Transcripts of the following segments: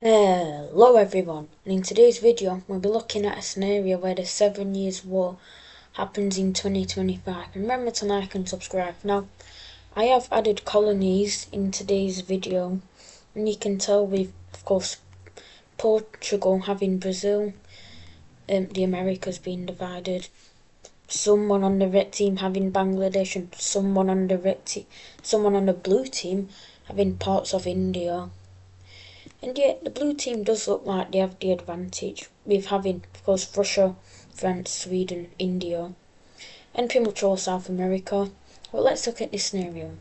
Hello everyone, and in today's video we'll be looking at a scenario where the 7 Years' War happens in 2025. Remember to like and subscribe. Now, I have added colonies in today's video, and you can tell with, of course, Portugal having Brazil, the Americas being divided, someone on the red team having Bangladesh, and someone on the blue team having parts of India. And yet, the blue team does look like they have the advantage with having, of course, Russia, France, Sweden, India, and pretty much all South America. Well, let's look at this scenario.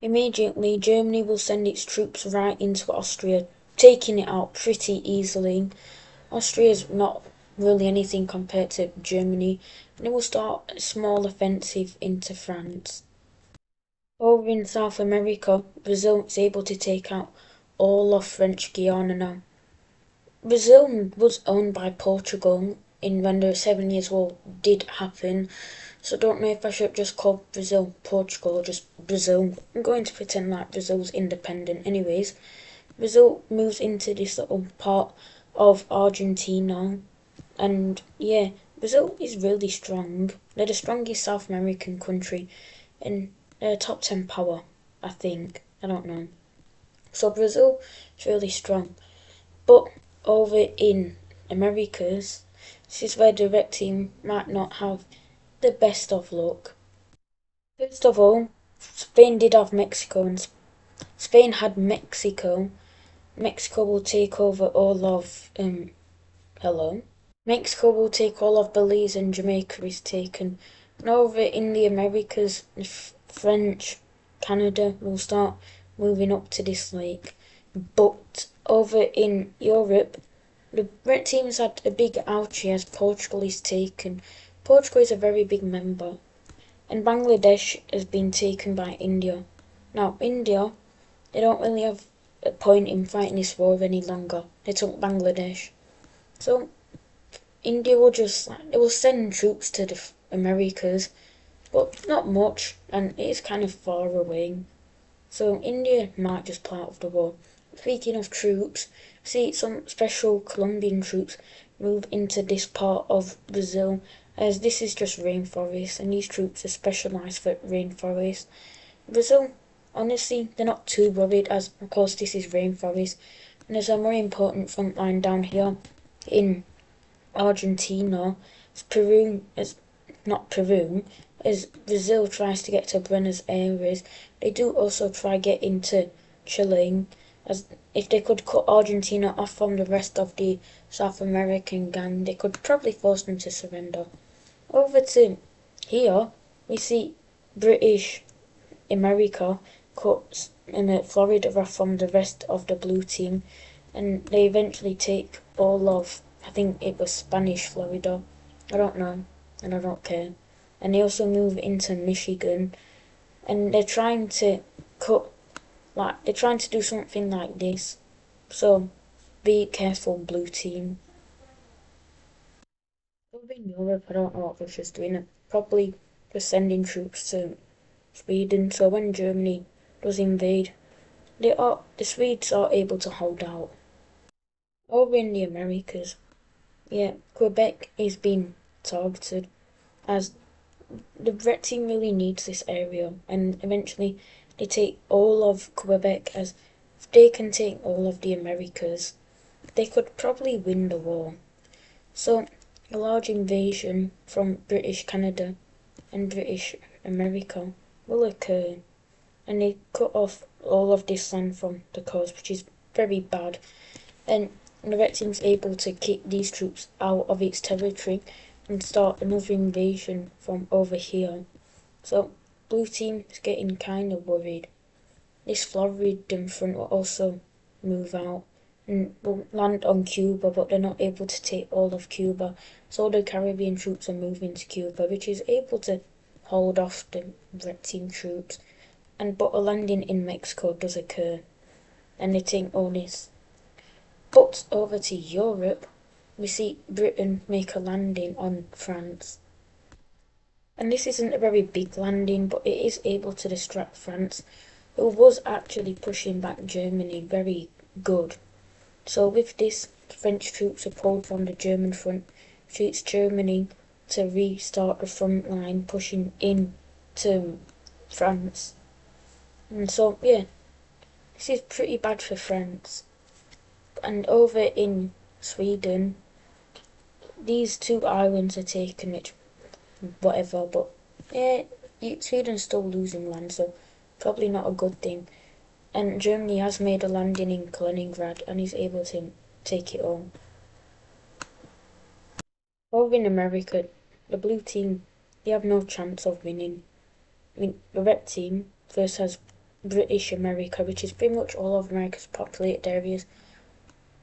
Immediately, Germany will send its troops right into Austria, taking it out pretty easily. Austria is not really anything compared to Germany, and it will start a small offensive into France. Over in South America, Brazil is able to take out all of French Guiana now. Brazil was owned by Portugal in when the 7 Years' War did happen, so I don't know if I should just call Brazil Portugal or just Brazil. I'm going to pretend like Brazil's independent anyways. Brazil moves into this little part of Argentina, and yeah, Brazil is really strong. They're the strongest South American country, and they're a top 10 power, I think. I don't know. So Brazil is really strong. But over in Americas, this is where the red team might not have the best of luck. First of all, Spain did have Mexico, and Spain had Mexico. Mexico will take over all of hello. Mexico will take all of Belize, and Jamaica is taken. And over in the Americas, French, Canada will start moving up to this lake. But over in Europe, the red teams had a big ouchie as Portugal is taken. Portugal is a very big member. And Bangladesh has been taken by India. Now, India, they don't really have a point in fighting this war any longer. They took Bangladesh. So, India will they will send troops to the Americas, but not much, and it is kind of far away. So India might just pull out of the war. Speaking of troops, see some special Colombian troops move into this part of Brazil, as this is just rainforest, and these troops are specialised for rainforest. Brazil, honestly, they're not too worried, as of course this is rainforest, and there's a more important front line down here in Argentina, not Peru, as Brazil tries to get to Buenos Aires. They do also try get into Chile, as if they could cut Argentina off from the rest of the South American gang, they could probably force them to surrender. Over to here, we see British America cut Florida off from the rest of the blue team, and they eventually take all of, I think it was Spanish Florida. I don't know, and I don't care. And they also move into Michigan, and they're trying to they're trying to do something like this. So, be careful, blue team. Over in Europe, I don't know what Russia's doing. Probably just sending troops to Sweden, so when Germany does invade, the Swedes are able to hold out. Over in the Americas, yeah, Quebec is being targeted, as the red team really needs this area, and eventually they take all of Quebec, as if they can take all of the Americas, they could probably win the war. So a large invasion from British Canada and British America will occur, and they cut off all of this land from the coast, which is very bad. And the red team's able to kick these troops out of its territory and start another invasion from over here. So blue team is getting kind of worried. This Floridan front will also move out and will land on Cuba, but they're not able to take all of Cuba. So the Caribbean troops are moving to Cuba, which is able to hold off the red team troops. But a landing in Mexico does occur, and they take all this. But over to Europe, we see Britain make a landing on France. And this isn't a very big landing, but it is able to distract France, who was actually pushing back Germany very good. So with this, French troops are pulled from the German front, which leads Germany to restart the front line, pushing in to France. And so, yeah, this is pretty bad for France. And over in Sweden, these two islands are taken, which, whatever, but yeah, Sweden's still losing land, so probably not a good thing. And Germany has made a landing in Kaliningrad and is able to take it home. Over in America, the blue team, they have no chance of winning. I mean, the red team first has British America, which is pretty much all of America's populated areas,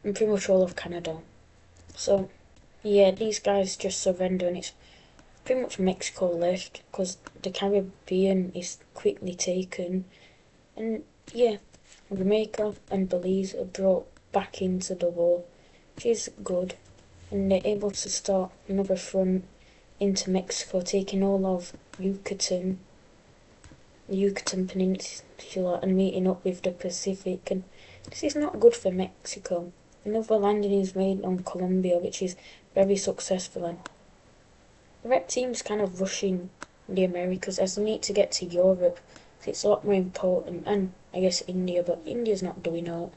and pretty much all of Canada. So, yeah, these guys just surrender, and it's pretty much Mexico left, because the Caribbean is quickly taken. And yeah, Jamaica and Belize are brought back into the war, which is good. And they're able to start another front into Mexico, taking all of Yucatan Peninsula, and meeting up with the Pacific. And this is not good for Mexico. Another landing is made on Colombia, which is very successful. And the red team's kind of rushing the Americas as they need to get to Europe. It's a lot more important, and I guess India, but India's not doing all.